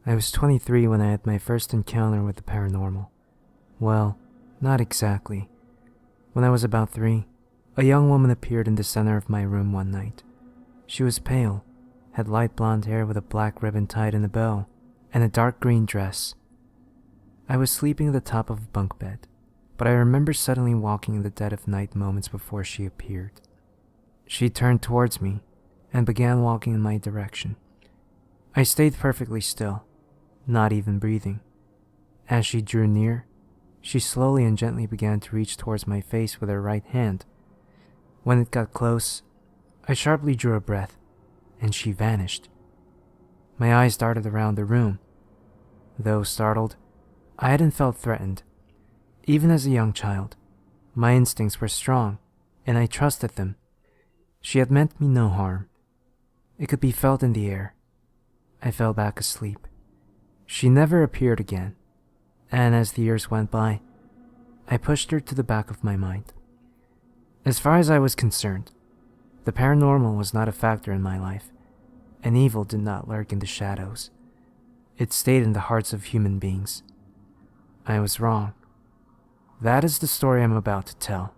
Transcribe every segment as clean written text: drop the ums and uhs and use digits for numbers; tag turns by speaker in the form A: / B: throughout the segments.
A: I was 23 when I had my first encounter with the paranormal. Well, not exactly. When I was about 3, a young woman appeared in the center of my room one night. She was pale, had light blonde hair with a black ribbon tied in a bow, and a dark green dress. I was sleeping at the top of a bunk bed, but I remember suddenly walking in the dead of night moments before she appeared. She turned towards me and began walking in my direction. I stayed perfectly still, not even breathing. As she drew near, she slowly and gently began to reach towards my face with her right hand. When it got close, I sharply drew a breath, and she vanished. My eyes darted around the room. Though startled, I hadn't felt threatened. Even as a young child, my instincts were strong, and I trusted them. She had meant me no harm. It could be felt in the air. I fell back asleep. She never appeared again, and as the years went by, I pushed her to the back of my mind. As far as I was concerned, the paranormal was not a factor in my life, and evil did not lurk in the shadows. It stayed in the hearts of human beings. I was wrong. That is the story I'm about to tell.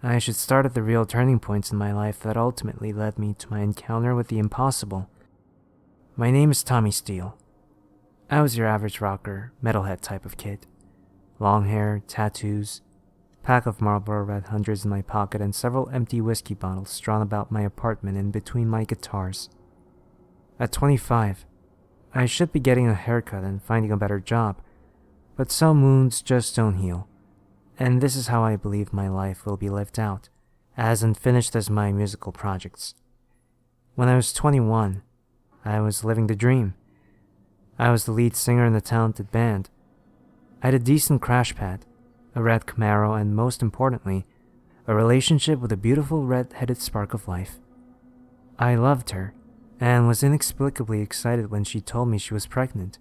A: I should start at the real turning points in my life that ultimately led me to my encounter with the impossible. My name is Tommy Steele. I was your average rocker, metalhead type of kid. Long hair, tattoos, pack of Marlboro Red Hundreds in my pocket, and several empty whiskey bottles strewn about my apartment in between my guitars. At 25, I should be getting a haircut and finding a better job, but some wounds just don't heal, and this is how I believe my life will be lived out, as unfinished as my musical projects. When I was 21, I was living the dream. I was the lead singer in a talented band. I had a decent crash pad, a red Camaro, and most importantly, a relationship with a beautiful red-headed spark of life. I loved her, and was inexplicably excited when she told me she was pregnant.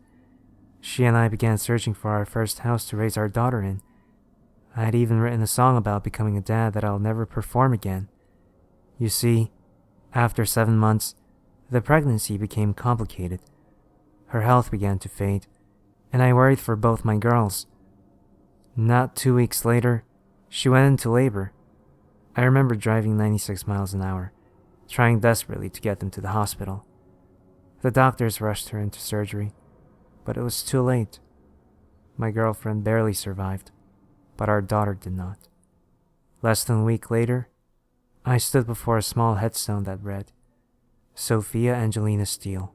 A: She and I began searching for our first house to raise our daughter in. I had even written a song about becoming a dad that I'll never perform again. You see, after 7 months, the pregnancy became complicated. Her health began to fade, and I worried for both my girls. Not 2 weeks later, she went into labor. I remember driving 96 miles an hour, trying desperately to get them to the hospital. The doctors rushed her into surgery, but it was too late. My girlfriend barely survived, but our daughter did not. Less than a week later, I stood before a small headstone that read, Sophia Angelina Steele,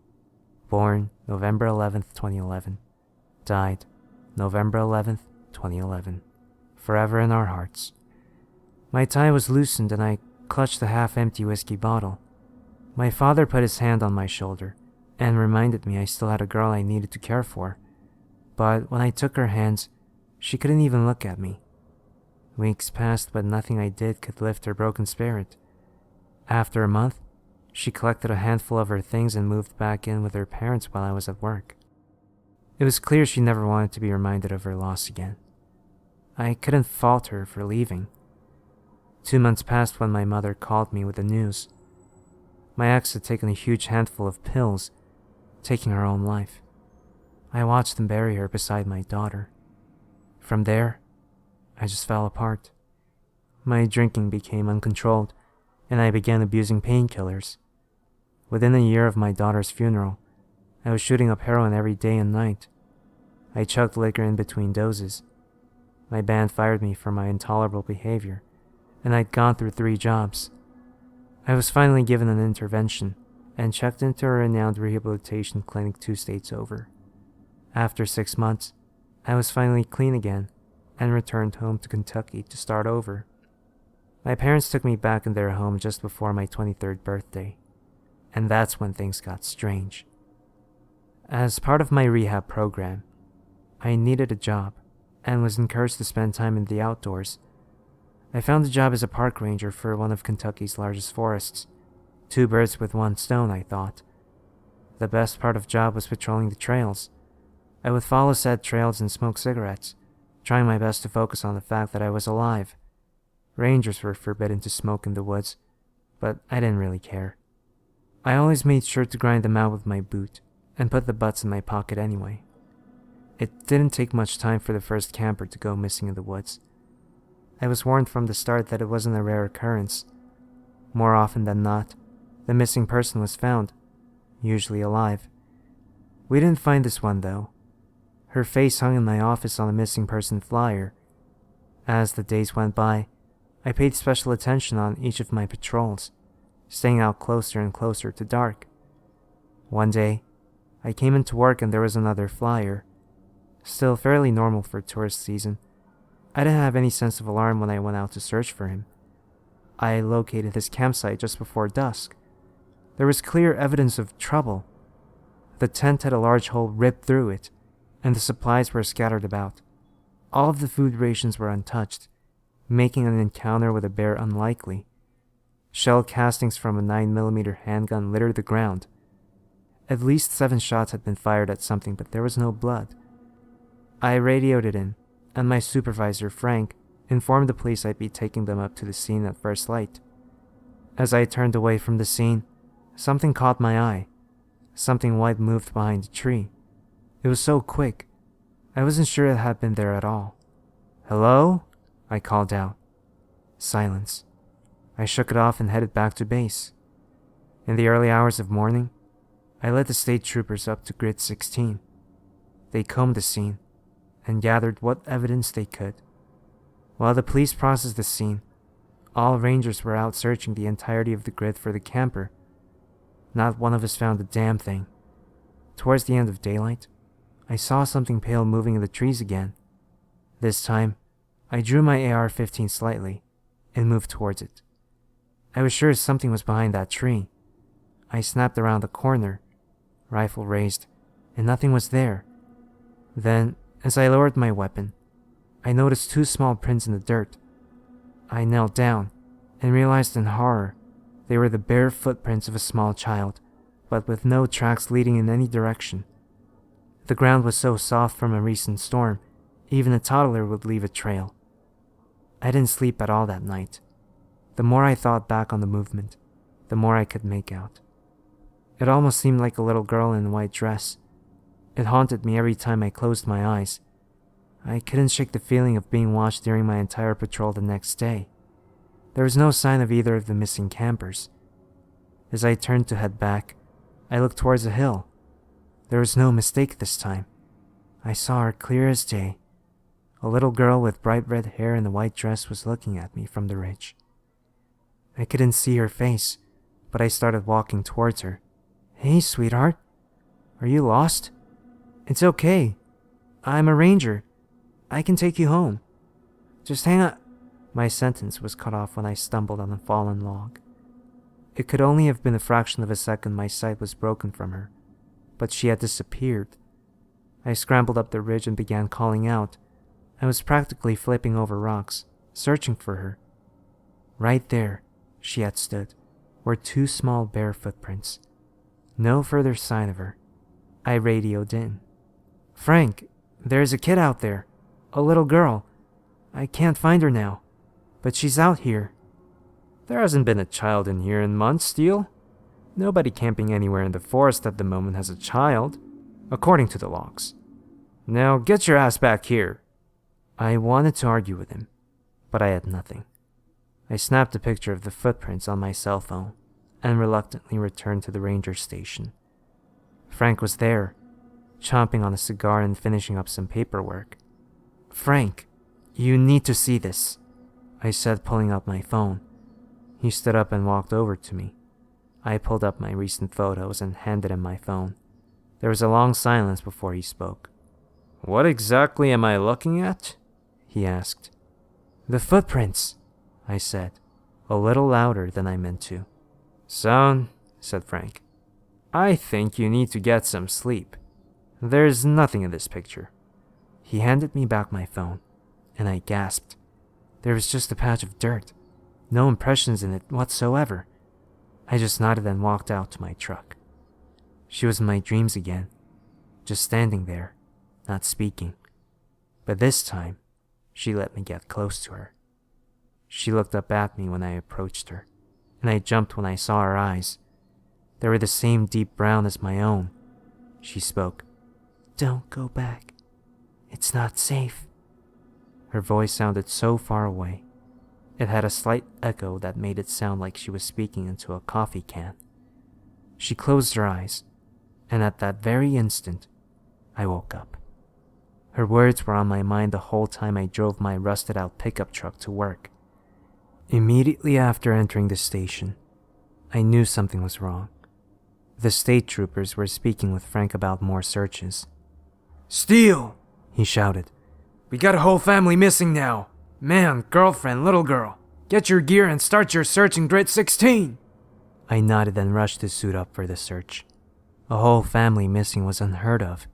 A: born November 11th, 2011, died November 11th, 2011, forever in our hearts. My tie was loosened and I clutched the half-empty whiskey bottle. My father put his hand on my shoulder and reminded me I still had a girl I needed to care for. But when I took her hands, she couldn't even look at me. Weeks passed, but nothing I did could lift her broken spirit. After a month, she collected a handful of her things and moved back in with her parents while I was at work. It was clear she never wanted to be reminded of her loss again. I couldn't fault her for leaving. 2 months passed when my mother called me with the news. My ex had taken a huge handful of pills, taking her own life. I watched them bury her beside my daughter. From there, I just fell apart. My drinking became uncontrolled, and I began abusing painkillers. Within a year of my daughter's funeral, I was shooting up heroin every day and night. I chugged liquor in between doses. My band fired me for my intolerable behavior, and I'd gone through 3 jobs. I was finally given an intervention and checked into a renowned rehabilitation clinic 2 states over. After 6 months, I was finally clean again and returned home to Kentucky to start over. My parents took me back in their home just before my 23rd birthday, and that's when things got strange. As part of my rehab program, I needed a job and was encouraged to spend time in the outdoors. I found a job as a park ranger for one of Kentucky's largest forests. 2 birds with 1 stone, I thought. The best part of the job was patrolling the trails. I would follow said trails and smoke cigarettes, trying my best to focus on the fact that I was alive. Rangers were forbidden to smoke in the woods, but I didn't really care. I always made sure to grind them out with my boot, and put the butts in my pocket anyway. It didn't take much time for the first camper to go missing in the woods. I was warned from the start that it wasn't a rare occurrence. More often than not, the missing person was found, usually alive. We didn't find this one though. Her face hung in my office on a missing person flyer. As the days went by, I paid special attention on each of my patrols, staying out closer and closer to dark. One day, I came into work and there was another flyer. Still fairly normal for tourist season. I didn't have any sense of alarm when I went out to search for him. I located his campsite just before dusk. There was clear evidence of trouble. The tent had a large hole ripped through it, and the supplies were scattered about. All of the food rations were untouched, making an encounter with a bear unlikely. Shell castings from a 9mm handgun littered the ground. At least 7 shots had been fired at something, but there was no blood. I radioed it in, and my supervisor, Frank, informed the police I'd be taking them up to the scene at first light. As I turned away from the scene, something caught my eye. Something white moved behind a tree. It was so quick, I wasn't sure it had been there at all. "Hello?" I called out. Silence. I shook it off and headed back to base. In the early hours of morning, I led the state troopers up to Grid 16. They combed the scene and gathered what evidence they could. While the police processed the scene, all rangers were out searching the entirety of the grid for the camper. Not one of us found a damn thing. Towards the end of daylight, I saw something pale moving in the trees again. This time, I drew my AR-15 slightly and moved towards it. I was sure something was behind that tree. I snapped around the corner, rifle raised, and nothing was there. Then, as I lowered my weapon, I noticed 2 small prints in the dirt. I knelt down and realized in horror they were the bare footprints of a small child, but with no tracks leading in any direction. The ground was so soft from a recent storm, even a toddler would leave a trail. I didn't sleep at all that night. The more I thought back on the movement, the more I could make out. It almost seemed like a little girl in a white dress. It haunted me every time I closed my eyes. I couldn't shake the feeling of being watched during my entire patrol the next day. There was no sign of either of the missing campers. As I turned to head back, I looked towards a hill. There was no mistake this time. I saw her clear as day. A little girl with bright red hair and a white dress was looking at me from the ridge. I couldn't see her face, but I started walking towards her. "Hey, sweetheart. Are you lost? It's okay. I'm a ranger. I can take you home. Just hang on." My sentence was cut off when I stumbled on a fallen log. It could only have been a fraction of a second my sight was broken from her, but she had disappeared. I scrambled up the ridge and began calling out. I was practically flipping over rocks, searching for her. Right there, she had stood, were 2 small bare footprints. No further sign of her. I radioed in. "Frank, there's a kid out there. A little girl. I can't find her now, but she's out here." "There hasn't been a child in here in months, Steele. Nobody camping anywhere in the forest at the moment has a child, according to the logs. Now get your ass back here." I wanted to argue with him, but I had nothing. I snapped a picture of the footprints on my cell phone and reluctantly returned to the ranger station. Frank was there, chomping on a cigar and finishing up some paperwork. "Frank, you need to see this," I said, pulling out my phone. He stood up and walked over to me. I pulled up my recent photos and handed him my phone. There was a long silence before he spoke. "What exactly am I looking at?" he asked. "The footprints," I said, a little louder than I meant to. "Son," said Frank, "I think you need to get some sleep. There's nothing in this picture." He handed me back my phone, and I gasped. There was just a patch of dirt, no impressions in it whatsoever. I just nodded and walked out to my truck. She was in my dreams again, just standing there, not speaking. But this time, she let me get close to her. She looked up at me when I approached her, and I jumped when I saw her eyes. They were the same deep brown as my own, she spoke. "Don't go back. It's not safe." Her voice sounded so far away. It had a slight echo that made it sound like she was speaking into a coffee can. She closed her eyes, and at that very instant, I woke up. Her words were on my mind the whole time I drove my rusted-out pickup truck to work. Immediately after entering the station, I knew something was wrong. The state troopers were speaking with Frank about more searches. "Steele!" he shouted. "We got a whole family missing now. Man, girlfriend, little girl. Get your gear and start your search in grid 16. I nodded and rushed to suit up for the search. A whole family missing was unheard of.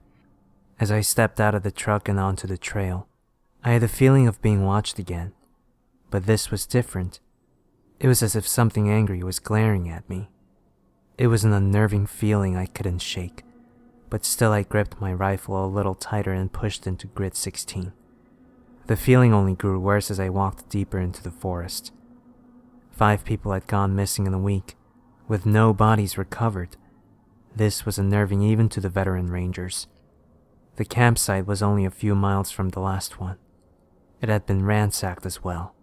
A: As I stepped out of the truck and onto the trail, I had a feeling of being watched again. But this was different. It was as if something angry was glaring at me. It was an unnerving feeling I couldn't shake, but still I gripped my rifle a little tighter and pushed into grid 16. The feeling only grew worse as I walked deeper into the forest. 5 people had gone missing in a week, with no bodies recovered. This was unnerving even to the veteran rangers. The campsite was only a few miles from the last one. It had been ransacked as well,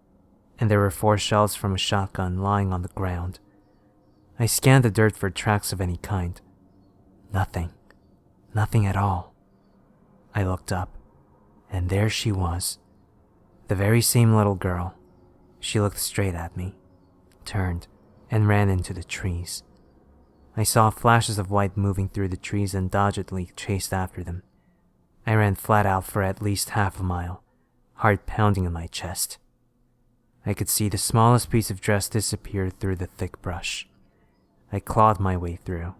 A: and there were 4 shells from a shotgun lying on the ground. I scanned the dirt for tracks of any kind. Nothing. Nothing at all. I looked up, and there she was. The very same little girl. She looked straight at me, turned, and ran into the trees. I saw flashes of white moving through the trees and doggedly chased after them. I ran flat out for at least half a mile, heart pounding in my chest. I could see the smallest piece of dress disappear through the thick brush. I clawed my way through,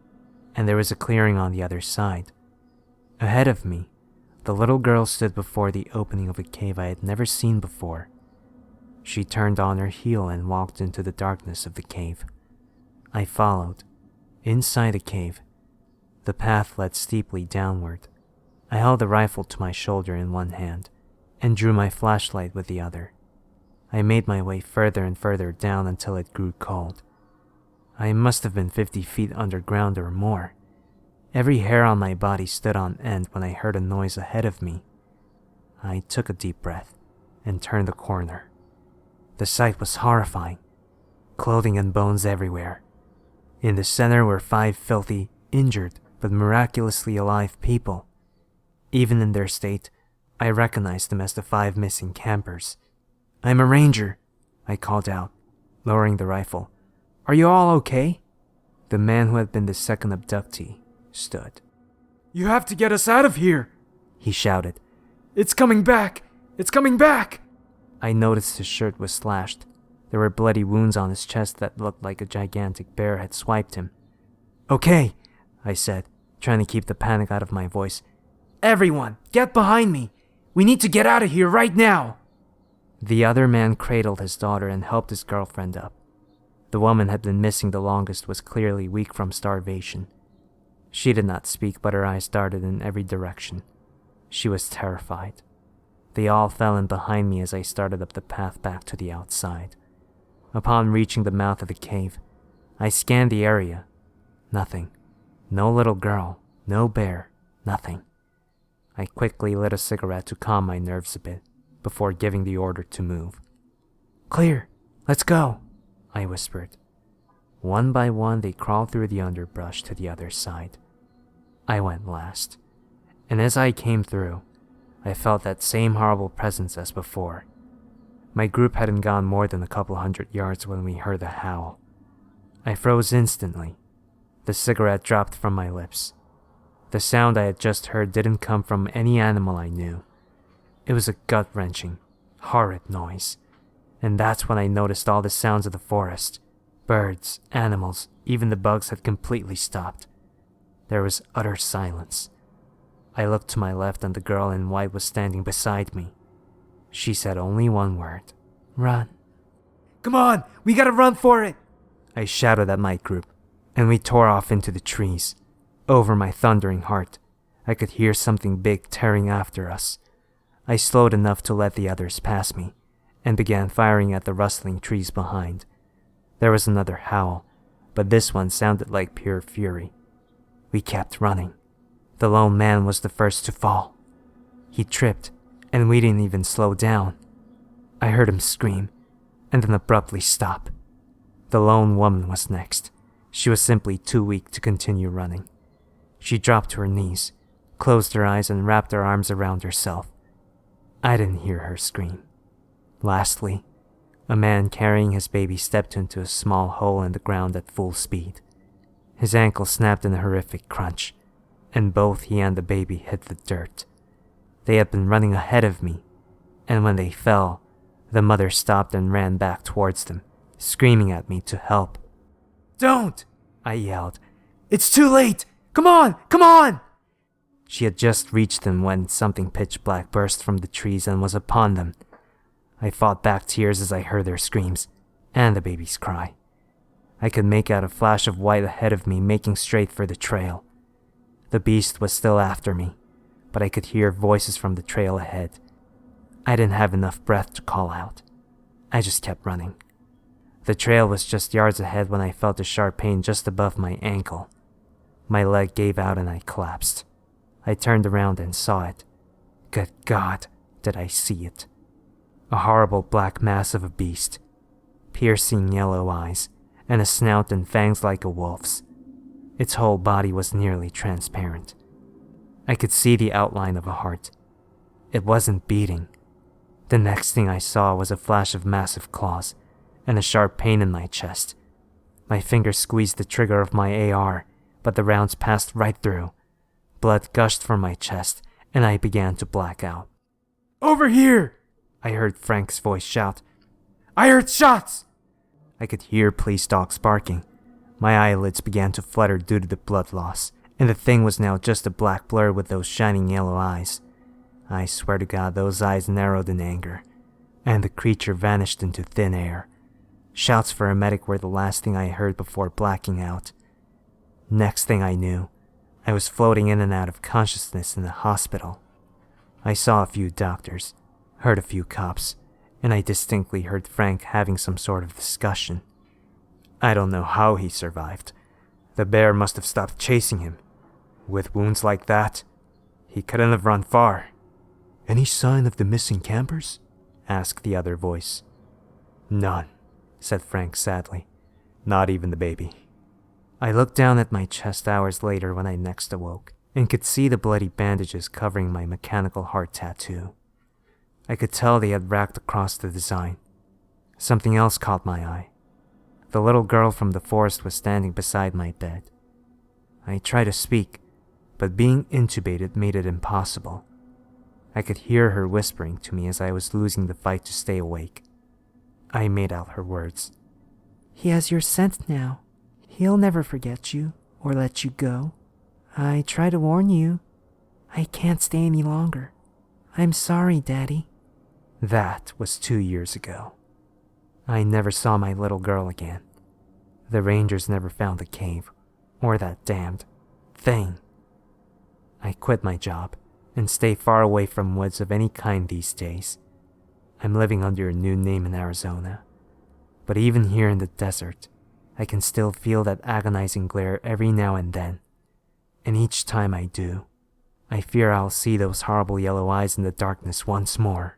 A: and there was a clearing on the other side. Ahead of me, the little girl stood before the opening of a cave I had never seen before. She turned on her heel and walked into the darkness of the cave. I followed. Inside the cave, the path led steeply downward. I held the rifle to my shoulder in one hand and drew my flashlight with the other. I made my way further and further down until it grew cold. I must have been 50 feet underground or more. Every hair on my body stood on end when I heard a noise ahead of me. I took a deep breath and turned the corner. The sight was horrifying. Clothing and bones everywhere. In the center were 5 filthy, injured, but miraculously alive people. Even in their state, I recognized them as the 5 missing campers. "I'm a ranger," I called out, lowering the rifle. "Are you all okay?" The man who had been the second abductee stood. "You have to get us out of here," he shouted. "It's coming back! It's coming back!" I noticed his shirt was slashed. There were bloody wounds on his chest that looked like a gigantic bear had swiped him. "Okay," I said, trying to keep the panic out of my voice. "Everyone, get behind me! We need to get out of here right now!" The other man cradled his daughter and helped his girlfriend up. The woman had been missing the longest was clearly weak from starvation. She did not speak, but her eyes darted in every direction. She was terrified. They all fell in behind me as I started up the path back to the outside. Upon reaching the mouth of the cave, I scanned the area. Nothing. No little girl, no bear, nothing. I quickly lit a cigarette to calm my nerves a bit, before giving the order to move. "Clear, let's go," I whispered. One by one, they crawled through the underbrush to the other side. I went last, and as I came through, I felt that same horrible presence as before. My group hadn't gone more than a couple 100 yards when we heard a howl. I froze instantly. The cigarette dropped from my lips. The sound I had just heard didn't come from any animal I knew. It was a gut-wrenching, horrid noise. And that's when I noticed all the sounds of the forest. Birds, animals, even the bugs had completely stopped. There was utter silence. I looked to my left and the girl in white was standing beside me. She said only one word. "Run." "Come on, we gotta run for it!" I shouted at my group, and we tore off into the trees. Over my thundering heart, I could hear something big tearing after us. I slowed enough to let the others pass me, and began firing at the rustling trees behind. There was another howl, but this one sounded like pure fury. We kept running. The lone man was the first to fall. He tripped, and we didn't even slow down. I heard him scream, and then abruptly stop. The lone woman was next. She was simply too weak to continue running. She dropped to her knees, closed her eyes, and wrapped her arms around herself. I didn't hear her scream. Lastly, a man carrying his baby stepped into a small hole in the ground at full speed. His ankle snapped in a horrific crunch, and both he and the baby hit the dirt. They had been running ahead of me, and when they fell, the mother stopped and ran back towards them, screaming at me to help. "Don't!" I yelled. "It's too late! Come on! Come on!" She had just reached them when something pitch black burst from the trees and was upon them. I fought back tears as I heard their screams, and the baby's cry. I could make out a flash of white ahead of me making straight for the trail. The beast was still after me, but I could hear voices from the trail ahead. I didn't have enough breath to call out. I just kept running. The trail was just yards ahead when I felt a sharp pain just above my ankle. My leg gave out and I collapsed. I turned around and saw it. Good God, did I see it. A horrible black mass of a beast. Piercing yellow eyes, and a snout and fangs like a wolf's. Its whole body was nearly transparent. I could see the outline of a heart. It wasn't beating. The next thing I saw was a flash of massive claws, and a sharp pain in my chest. My finger squeezed the trigger of my AR, but the rounds passed right through. Blood gushed from my chest, and I began to black out. "Over here!" I heard Frank's voice shout. "I heard shots!" I could hear police dogs barking. My eyelids began to flutter due to the blood loss, and the thing was now just a black blur with those shining yellow eyes. I swear to God, those eyes narrowed in anger, and the creature vanished into thin air. Shouts for a medic were the last thing I heard before blacking out. Next thing I knew, I was floating in and out of consciousness in the hospital. I saw a few doctors, heard a few cops, and I distinctly heard Frank having some sort of discussion. I don't know how he survived. The bear must have stopped chasing him. With wounds like that, he couldn't have run far. "Any sign of the missing campers?" asked the other voice. "None," said Frank sadly. "Not even the baby." I looked down at my chest hours later when I next awoke, and could see the bloody bandages covering my mechanical heart tattoo. I could tell they had racked across the design. Something else caught my eye. The little girl from the forest was standing beside my bed. I tried to speak, but being intubated made it impossible. I could hear her whispering to me as I was losing the fight to stay awake. I made out her words. "He has your scent now. He'll never forget you or let you go. I try to warn you. I can't stay any longer. I'm sorry, Daddy." That was 2 years ago. I never saw my little girl again. The Rangers never found the cave, or that damned thing. I quit my job and stay far away from woods of any kind these days. I'm living under a new name in Arizona. But even here in the desert, I can still feel that agonizing glare every now and then. And each time I do, I fear I'll see those horrible yellow eyes in the darkness once more.